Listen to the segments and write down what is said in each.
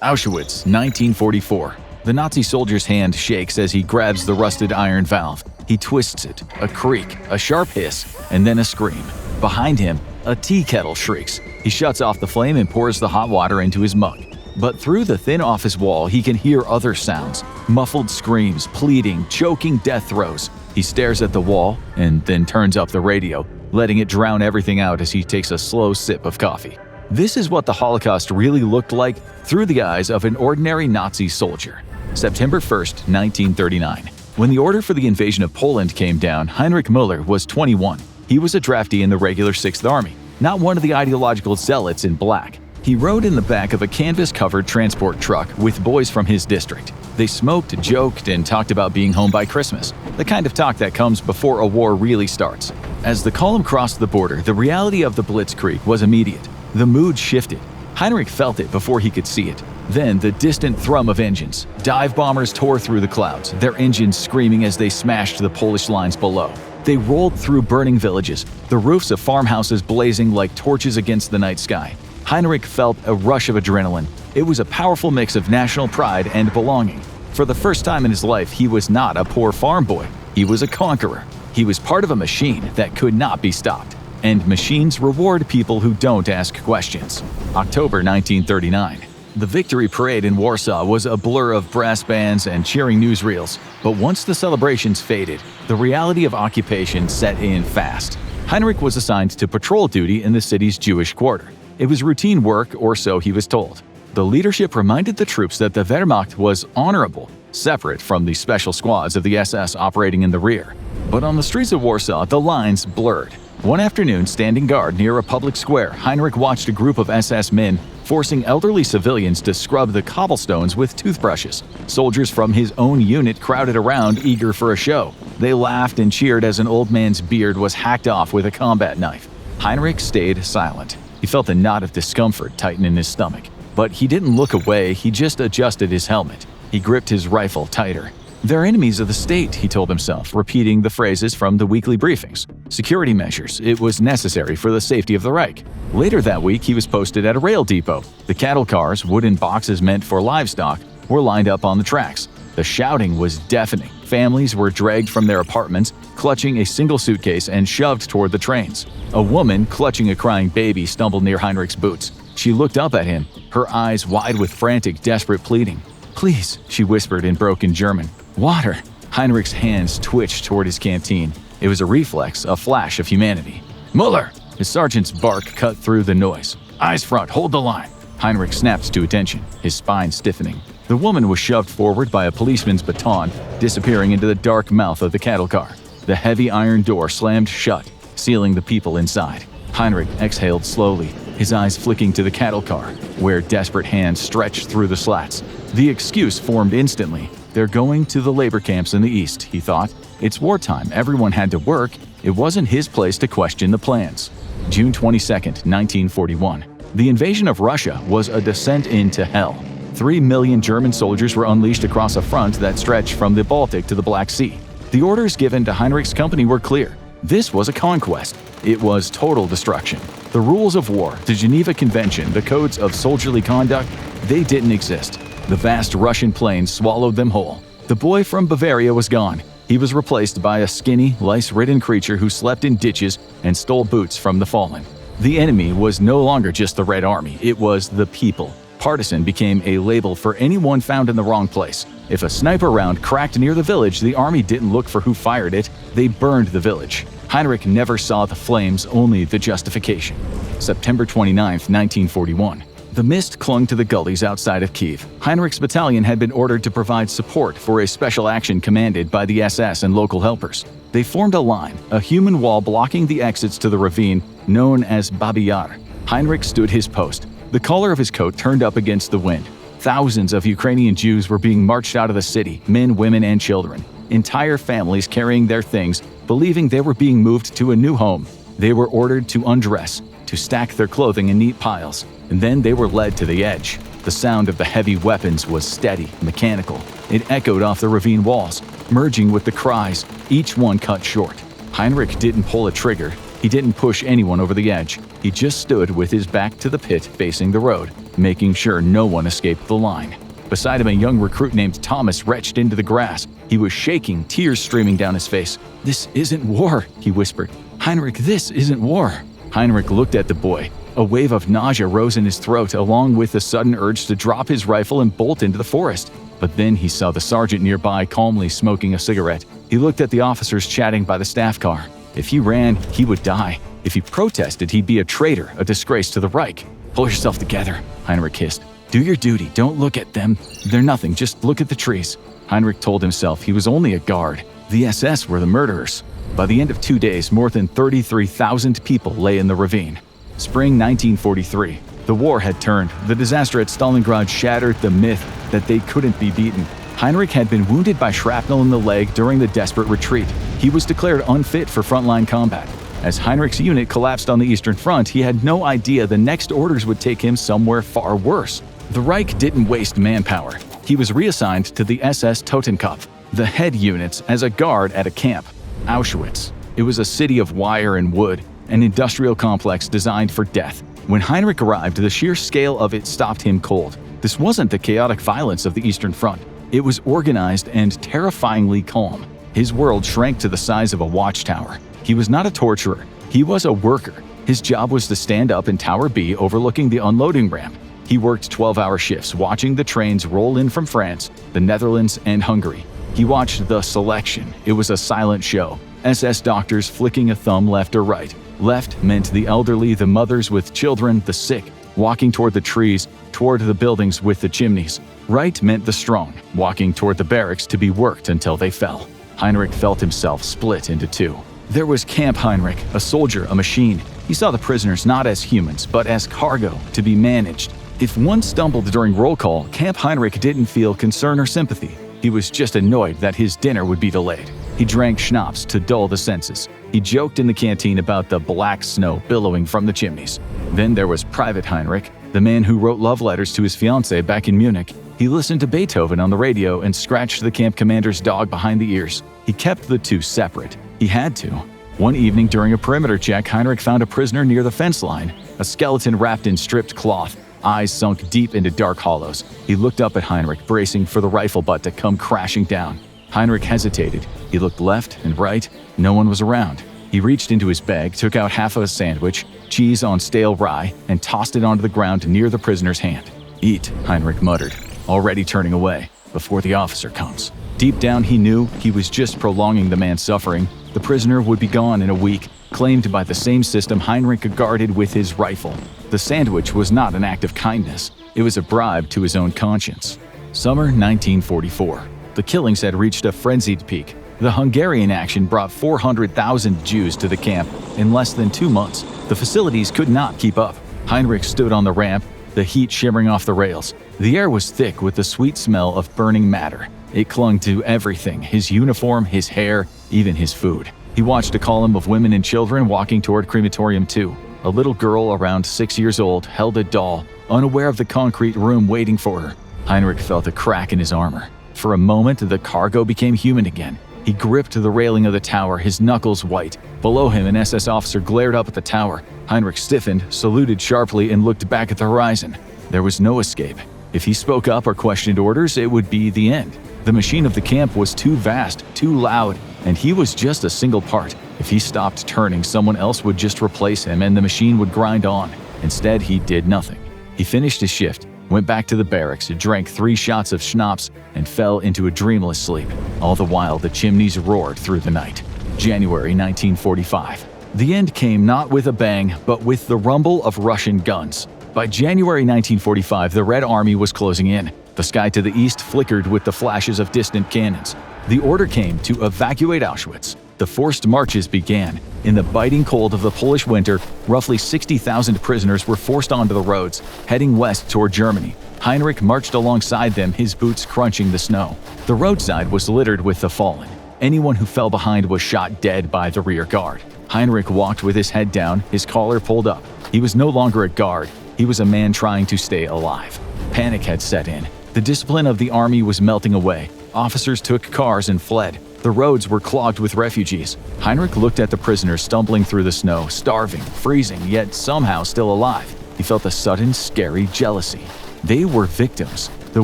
Auschwitz, 1944. The Nazi soldier's hand shakes as he grabs the rusted iron valve. He twists it, a creak, a sharp hiss, and then a scream. Behind him, a tea kettle shrieks. He shuts off the flame and pours the hot water into his mug. But through the thin office wall, he can hear other sounds. Muffled screams, pleading, choking death throes. He stares at the wall and then turns up the radio, letting it drown everything out as he takes a slow sip of coffee. This is what the Holocaust really looked like through the eyes of an ordinary Nazi soldier. September 1st, 1939. When the order for the invasion of Poland came down, Heinrich Müller was 21. He was a draftee in the regular 6th Army, not one of the ideological zealots in black. He rode in the back of a canvas-covered transport truck with boys from his district. They smoked, joked, and talked about being home by Christmas, the kind of talk that comes before a war really starts. As the column crossed the border, the reality of the blitzkrieg was immediate. The mood shifted. Heinrich felt it before he could see it. Then the distant thrum of engines. Dive bombers tore through the clouds, their engines screaming as they smashed the Polish lines below. They rolled through burning villages, the roofs of farmhouses blazing like torches against the night sky. Heinrich felt a rush of adrenaline. It was a powerful mix of national pride and belonging. For the first time in his life, he was not a poor farm boy. He was a conqueror. He was part of a machine that could not be stopped. And machines reward people who don't ask questions. October 1939. The victory parade in Warsaw was a blur of brass bands and cheering newsreels. But once the celebrations faded, the reality of occupation set in fast. Heinrich was assigned to patrol duty in the city's Jewish quarter. It was routine work, or so he was told. The leadership reminded the troops that the Wehrmacht was honorable, separate from the special squads of the SS operating in the rear. But on the streets of Warsaw, the lines blurred. One afternoon, standing guard near a public square, Heinrich watched a group of SS men forcing elderly civilians to scrub the cobblestones with toothbrushes. Soldiers from his own unit crowded around, eager for a show. They laughed and cheered as an old man's beard was hacked off with a combat knife. Heinrich stayed silent. He felt a knot of discomfort tighten in his stomach. But he didn't look away, he just adjusted his helmet. He gripped his rifle tighter. "They're enemies of the state," he told himself, repeating the phrases from the weekly briefings. Security measures. It was necessary for the safety of the Reich. Later that week, he was posted at a rail depot. The cattle cars, wooden boxes meant for livestock, were lined up on the tracks. The shouting was deafening. Families were dragged from their apartments, clutching a single suitcase and shoved toward the trains. A woman, clutching a crying baby, stumbled near Heinrich's boots. She looked up at him, her eyes wide with frantic, desperate pleading. "Please," she whispered in broken German. "Water." Heinrich's hands twitched toward his canteen. It was a reflex, a flash of humanity. "Müller!" His sergeant's bark cut through the noise. "Eyes front, hold the line." Heinrich snapped to attention, his spine stiffening. The woman was shoved forward by a policeman's baton, disappearing into the dark mouth of the cattle car. The heavy iron door slammed shut, sealing the people inside. Heinrich exhaled slowly, his eyes flicking to the cattle car, where desperate hands stretched through the slats. The excuse formed instantly. "They're going to the labor camps in the east," he thought. "It's wartime, everyone had to work. It wasn't his place to question the plans." June 22, 1941. The invasion of Russia was a descent into hell. 3 million German soldiers were unleashed across a front that stretched from the Baltic to the Black Sea. The orders given to Heinrich's company were clear. This was a conquest. It was total destruction. The rules of war, the Geneva Convention, the codes of soldierly conduct, they didn't exist. The vast Russian plains swallowed them whole. The boy from Bavaria was gone. He was replaced by a skinny, lice-ridden creature who slept in ditches and stole boots from the fallen. The enemy was no longer just the Red Army, it was the people. Partisan became a label for anyone found in the wrong place. If a sniper round cracked near the village, the army didn't look for who fired it, they burned the village. Heinrich never saw the flames, only the justification. September 29, 1941. The mist clung to the gullies outside of Kiev. Heinrich's battalion had been ordered to provide support for a special action commanded by the SS and local helpers. They formed a line, a human wall blocking the exits to the ravine known as Babi Yar. Heinrich stood his post, the collar of his coat turned up against the wind. Thousands of Ukrainian Jews were being marched out of the city, men, women, and children. Entire families carrying their things, believing they were being moved to a new home. They were ordered to undress, to stack their clothing in neat piles, and then they were led to the edge. The sound of the heavy weapons was steady, mechanical. It echoed off the ravine walls, merging with the cries, each one cut short. Heinrich didn't pull a trigger. He didn't push anyone over the edge. He just stood with his back to the pit facing the road, making sure no one escaped the line. Beside him, a young recruit named Thomas retched into the grass. He was shaking, tears streaming down his face. "This isn't war," he whispered. "Heinrich, this isn't war." Heinrich looked at the boy. A wave of nausea rose in his throat, along with the sudden urge to drop his rifle and bolt into the forest. But then he saw the sergeant nearby calmly smoking a cigarette. He looked at the officers chatting by the staff car. If he ran, he would die. If he protested, he'd be a traitor, a disgrace to the Reich. "Pull yourself together," Heinrich hissed. "Do your duty. Don't look at them. They're nothing. Just look at the trees." Heinrich told himself he was only a guard. The SS were the murderers. By the end of 2 days, more than 33,000 people lay in the ravine. Spring 1943. The war had turned. The disaster at Stalingrad shattered the myth that they couldn't be beaten. Heinrich had been wounded by shrapnel in the leg during the desperate retreat. He was declared unfit for frontline combat. As Heinrich's unit collapsed on the Eastern Front, he had no idea the next orders would take him somewhere far worse. The Reich didn't waste manpower. He was reassigned to the SS Totenkopf, the head units, as a guard at a camp. Auschwitz. It was a city of wire and wood, an industrial complex designed for death. When Heinrich arrived, the sheer scale of it stopped him cold. This wasn't the chaotic violence of the Eastern Front. It was organized and terrifyingly calm. His world shrank to the size of a watchtower. He was not a torturer. He was a worker. His job was to stand up in Tower B overlooking the unloading ramp. He worked 12-hour shifts, watching the trains roll in from France, the Netherlands, and Hungary. He watched the selection. It was a silent show. SS doctors flicking a thumb left or right. Left meant the elderly, the mothers with children, the sick, walking toward the trees, toward the buildings with the chimneys. Right meant the strong, walking toward the barracks to be worked until they fell. Heinrich felt himself split into two. There was Camp Heinrich, a soldier, a machine. He saw the prisoners not as humans, but as cargo, to be managed. If one stumbled during roll call, Camp Heinrich didn't feel concern or sympathy. He was just annoyed that his dinner would be delayed. He drank schnapps to dull the senses. He joked in the canteen about the black snow billowing from the chimneys. Then there was Private Heinrich, the man who wrote love letters to his fiancée back in Munich. He listened to Beethoven on the radio and scratched the camp commander's dog behind the ears. He kept the two separate. He had to. One evening during a perimeter check, Heinrich found a prisoner near the fence line, a skeleton wrapped in stripped cloth, eyes sunk deep into dark hollows. He looked up at Heinrich, bracing for the rifle butt to come crashing down. Heinrich hesitated. He looked left and right. No one was around. He reached into his bag, took out half of a sandwich, cheese on stale rye, and tossed it onto the ground near the prisoner's hand. "Eat," Heinrich muttered, already turning away, "before the officer comes." Deep down he knew he was just prolonging the man's suffering. The prisoner would be gone in a week, claimed by the same system Heinrich guarded with his rifle. The sandwich was not an act of kindness. It was a bribe to his own conscience. Summer 1944. The killings had reached a frenzied peak. The Hungarian action brought 400,000 Jews to the camp in less than 2 months. The facilities could not keep up. Heinrich stood on the ramp, the heat shimmering off the rails. The air was thick with the sweet smell of burning matter. It clung to everything, his uniform, his hair, even his food. He watched a column of women and children walking toward Crematorium 2. A little girl around 6 years old held a doll, unaware of the concrete room waiting for her. Heinrich felt a crack in his armor. For a moment, the cargo became human again. He gripped the railing of the tower, his knuckles white. Below him, an SS officer glared up at the tower. Heinrich stiffened, saluted sharply, and looked back at the horizon. There was no escape. If he spoke up or questioned orders, it would be the end. The machine of the camp was too vast, too loud, and he was just a single part. If he stopped turning, someone else would just replace him and the machine would grind on. Instead, he did nothing. He finished his shift, went back to the barracks, drank 3 shots of schnapps, and fell into a dreamless sleep. All the while, the chimneys roared through the night. January 1945. The end came not with a bang, but with the rumble of Russian guns. By January 1945, the Red Army was closing in. The sky to the east flickered with the flashes of distant cannons. The order came to evacuate Auschwitz. The forced marches began. In the biting cold of the Polish winter, roughly 60,000 prisoners were forced onto the roads, heading west toward Germany. Heinrich marched alongside them, his boots crunching the snow. The roadside was littered with the fallen. Anyone who fell behind was shot dead by the rear guard. Heinrich walked with his head down, his collar pulled up. He was no longer a guard. He was a man trying to stay alive. Panic had set in. The discipline of the army was melting away. Officers took cars and fled. The roads were clogged with refugees. Heinrich looked at the prisoners stumbling through the snow, starving, freezing, yet somehow still alive. He felt a sudden, scary jealousy. They were victims. The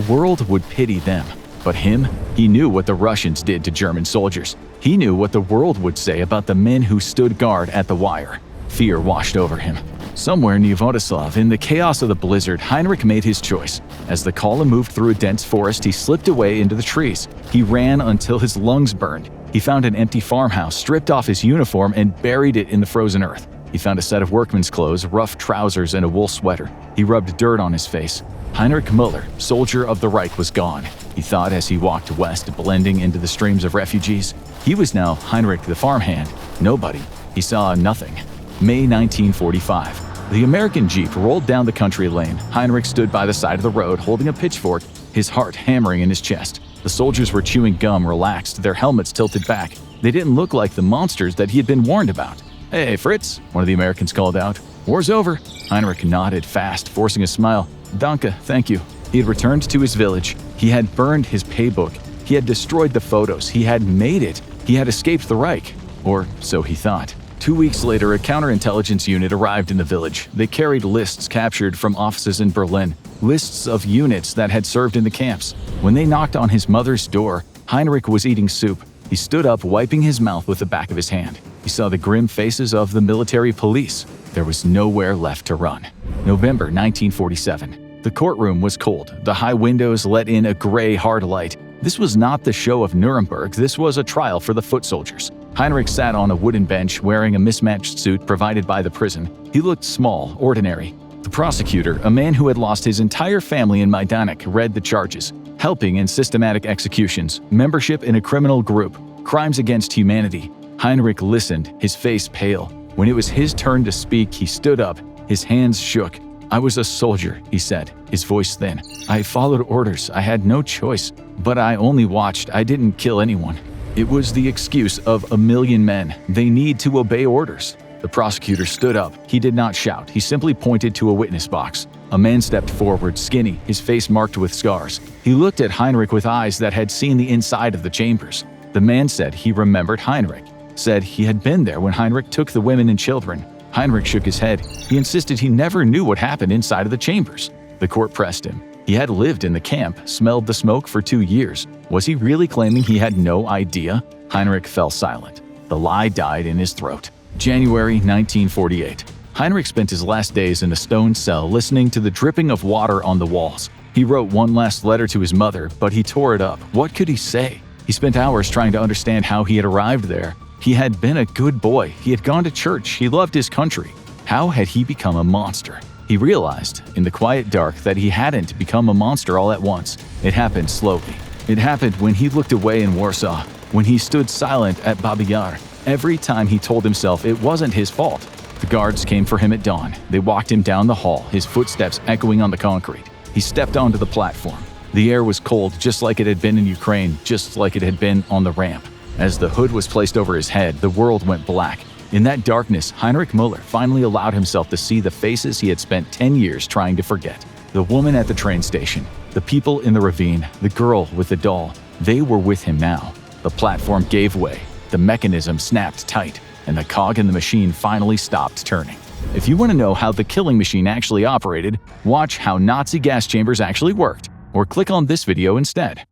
world would pity them. But him? He knew what the Russians did to German soldiers. He knew what the world would say about the men who stood guard at the wire. Fear washed over him. Somewhere near Votislav, in the chaos of the blizzard, Heinrich made his choice. As the column moved through a dense forest, he slipped away into the trees. He ran until his lungs burned. He found an empty farmhouse, stripped off his uniform, and buried it in the frozen earth. He found a set of workman's clothes, rough trousers, and a wool sweater. He rubbed dirt on his face. Heinrich Müller, soldier of the Reich, was gone. He thought as he walked west, blending into the streams of refugees. He was now Heinrich the farmhand. Nobody. He saw nothing. May 1945. The American Jeep rolled down the country lane. Heinrich stood by the side of the road, holding a pitchfork, his heart hammering in his chest. The soldiers were chewing gum, relaxed, their helmets tilted back. They didn't look like the monsters that he had been warned about. "Hey, Fritz," one of the Americans called out. "War's over." Heinrich nodded fast, forcing a smile. "Danke, thank you." He had returned to his village. He had burned his paybook. He had destroyed the photos. He had made it. He had escaped the Reich. Or so he thought. 2 weeks later, a counterintelligence unit arrived in the village. They carried lists captured from offices in Berlin, lists of units that had served in the camps. When they knocked on his mother's door, Heinrich was eating soup. He stood up, wiping his mouth with the back of his hand. He saw the grim faces of the military police. There was nowhere left to run. November 1947. The courtroom was cold. The high windows let in a gray, hard light. This was not the show of Nuremberg. This was a trial for the foot soldiers. Heinrich sat on a wooden bench wearing a mismatched suit provided by the prison. He looked small, ordinary. The prosecutor, a man who had lost his entire family in Majdanek, read the charges: helping in systematic executions, membership in a criminal group, crimes against humanity. Heinrich listened, his face pale. When it was his turn to speak, he stood up. His hands shook. "I was a soldier," he said, his voice thin. "I followed orders. I had no choice. But I only watched. I didn't kill anyone." It was the excuse of a million men. They need to obey orders. The prosecutor stood up. He did not shout. He simply pointed to a witness box. A man stepped forward, skinny, his face marked with scars. He looked at Heinrich with eyes that had seen the inside of the chambers. The man said he remembered Heinrich, said he had been there when Heinrich took the women and children. Heinrich shook his head. He insisted he never knew what happened inside of the chambers. The court pressed him. He had lived in the camp, smelled the smoke for 2 years. Was he really claiming he had no idea? Heinrich fell silent. The lie died in his throat. January 1948. Heinrich spent his last days in a stone cell listening to the dripping of water on the walls. He wrote one last letter to his mother, but he tore it up. What could he say? He spent hours trying to understand how he had arrived there. He had been a good boy. He had gone to church. He loved his country. How had he become a monster? He realized, in the quiet dark, that he hadn't become a monster all at once. It happened slowly. It happened when he looked away in Warsaw, when he stood silent at Babi Yar. Every time he told himself it wasn't his fault. The guards came for him at dawn. They walked him down the hall, his footsteps echoing on the concrete. He stepped onto the platform. The air was cold, just like it had been in Ukraine, just like it had been on the ramp. As the hood was placed over his head, the world went black. In that darkness, Heinrich Müller finally allowed himself to see the faces he had spent 10 years trying to forget. The woman at the train station, the people in the ravine, the girl with the doll. They were with him now. The platform gave way, the mechanism snapped tight, and the cog in the machine finally stopped turning. If you want to know how the killing machine actually operated, watch How Nazi Gas Chambers Actually Worked, or click on this video instead.